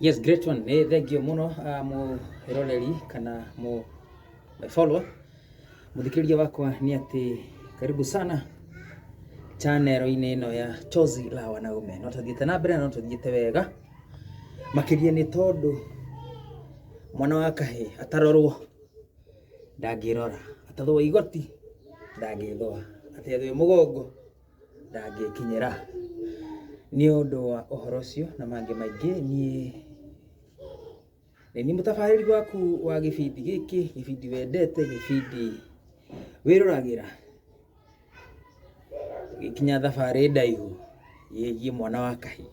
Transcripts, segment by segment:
Yes, great one. Nĩ thengio mũno mũhĩroreri kana my follower. Mũthikĩrĩria wakwa nĩ atĩ karibu sana channel-inĩ ĩno ya Chozi la Wanaume. No tũthiĩte na mbere, no tũthiĩte wega. Makĩria nĩ tondũ mwana wa kahĩ atarorwo ndangĩrora, atathwo igoti ndangĩthwa, atethwo mũgongo ndangĩkinyĩra. Nĩ ũndũ wa ũhoro ũcio na mangĩ maingĩ ni mũtabarĩri waku wa gĩbindi gĩkĩ, gĩbindi wendete, gĩbindi wĩroragĩra, gĩkinya thabarĩ ndaihu yĩgiĩ mwana wa kahĩ.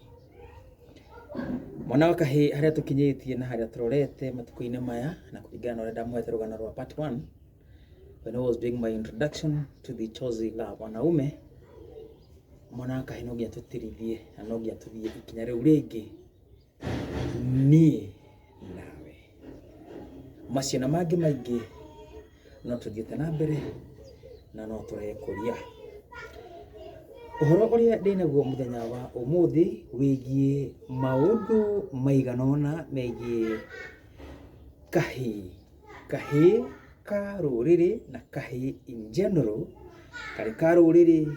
Mwana wa kahĩ harĩa tũkinyĩtie na harĩa tũrorete matukũ-inĩ maya, na kũringana na ũrĩa ndamũhete rũgano rwa part 1 when I was doing my introduction to the Chozi la Wanaume, mwana wa kahĩ no nginya tũtirithie na no nginya tũthiĩ ikinya rĩu rĩngĩ niĩ nawe. Macio na mangĩ maingĩ no tũthiĩte na mbere na no tũrekũria. Ũhoro ũrĩa ndĩnaguo mũthenya wa ũmũthĩ wĩgiĩ maũndũ maigana ũna megiĩ kahĩ ka rũrĩrĩ na kahĩ in general, karĩ ka rũrĩrĩ,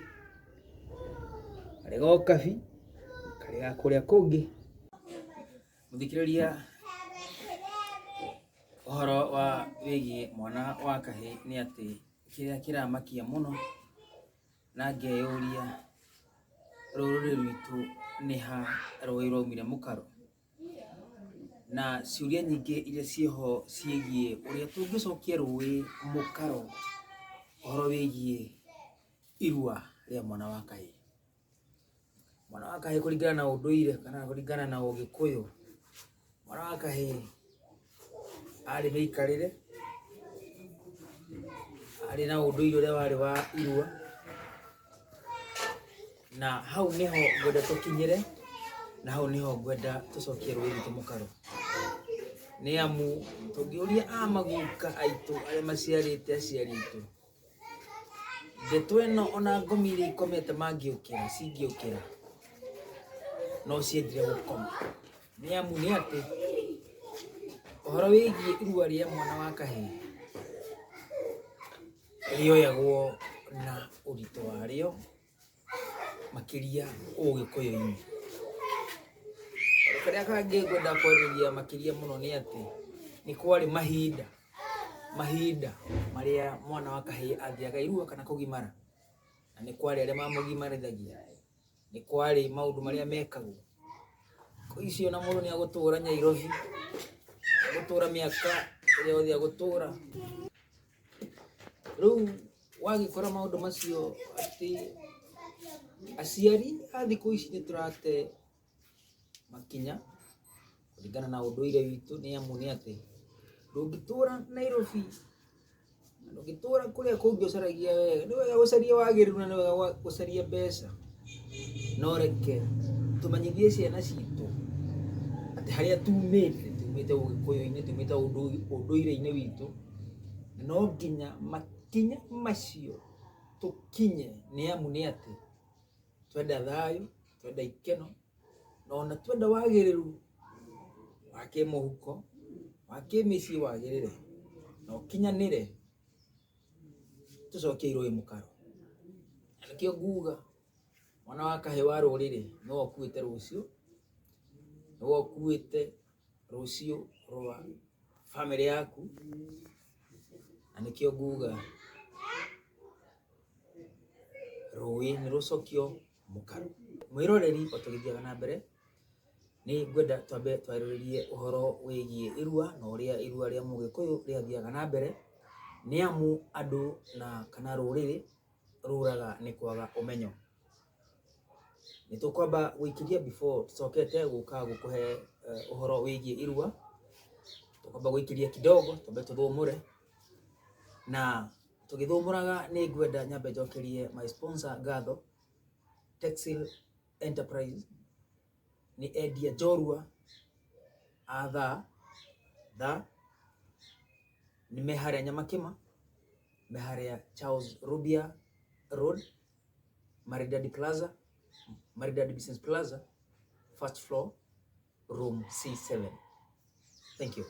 karĩ ga ũkabi, karĩ ga kũrĩa kũngĩ. Mũthikĩrĩria, ũhoro wa wĩgiĩ mwana wa kahĩ nĩ atĩ kĩrĩa kĩramakia mũno na ngeyũria rũrĩrĩ rwitũ nĩ ha rũĩ rwaumire mũkaro, na ciũria nyingĩ iria ciĩho ciĩgiĩ ũrĩa tũngĩcokia rũĩ mũkaro, ũhoro wĩgiĩ irua rĩa mwana wa kahĩ. Mwana wa kahĩ kũringana na ũndũire kana kũringana na ũgĩkũyũ, mwana wa kahĩ arĩ mĩikarĩre, arĩ na ũndũire ũrĩa warĩ wa irua, na hau niho ngwenda tũkinyĩre, na hau niho ngwenda tũcokie rũĩ rwitũ mũkaro. Nĩ amu tũngĩũria amaguka aitũ arĩa maciarĩte aciari aitũ, ndeto ĩno ona ngomi iria ikomete mangĩũkĩra cingĩũkĩra no ciendire gũkoma. Nĩ amu nĩ atĩ ũhoro wĩgiĩ irua rĩa mwana wa kahĩ rĩoyagwo na ũritũ warĩo makĩria ũgĩkũyũ-inĩ. Karĩa kangĩ ngwenda kwarĩria makĩria mũno nĩ atĩ nĩ kwarĩ mahinda marĩa mwana wa kahĩ athiaga irua kana kũgimara, na nĩ kwarĩ arĩa mamũgimarithagia, nĩ kwarĩ maũndũ marĩa mekagwo. Thikũ ici ona mũndũ nĩ agũtũra Nyairobi, agũtũra mĩaka ĩrĩa yothe agũtũra. Rĩu wagĩkora maũndũ macio atĩ aciari a thikũ ici nĩ tũrate makinya kũringana na ũndũire witũ, nĩ amu nĩ atĩ ndũngĩtũra Nairobi, ndũngĩtũra kũrĩa kũngĩ ũcaragia wega. Nĩ wega gũcaria wagĩrĩru na nĩ wega gũcaria mbeca, no reke tũmenyithie ciana citũ atĩ harĩa tumĩte ũgĩkũyũ-inĩ, tumĩte ũndũire-inĩ witũ, no nginya makinya macio tũkinye. Nĩ amu nĩ atĩ twenda thayũ, twenda ikeno, na ona twenda wagĩrĩru wa kĩmũhuko, wa kĩmĩciĩ wagĩrĩre na ũkinyanĩre, tũcokie irũĩ mũkaro. Nĩkĩo nguga mwana wa kahĩ wa rũrĩrĩ nĩwe ũkuĩte rũciũ, nĩwe ũkuĩte rũciũ rwa bamĩrĩ yaku, na nĩkĩo nguga rũĩ nĩ rũcokio mũkaro. Mwĩroreri, o tũgĩthiaga na mbere, nĩ ngwenda twambe twarĩrĩrie ũhoro wĩgiĩ irua na ũrĩa irua rĩa mũgĩkũyũ rĩathiaga na mbere, nĩ amu andũ na kana rũrĩrĩ rũraga nĩ kwaga ũmenyo. Nĩ tũkwamba gũikĩria before tũcokete gũka gũkũhe ũhoro wĩgiĩ irua, tũkwamba gũikĩria kidogo twambe tũthũmũre, na tũgĩthũmũraga nĩ ngwenda nyambe njokerie my sponsor ngatho, Textile Enterprise. Nĩ endia njorua a nĩ me harĩa Nyamakĩma, me harĩa Charles Rubia Road, Maridadi Plaza, Maridadi Business Plaza, first floor, room C7. Thank you.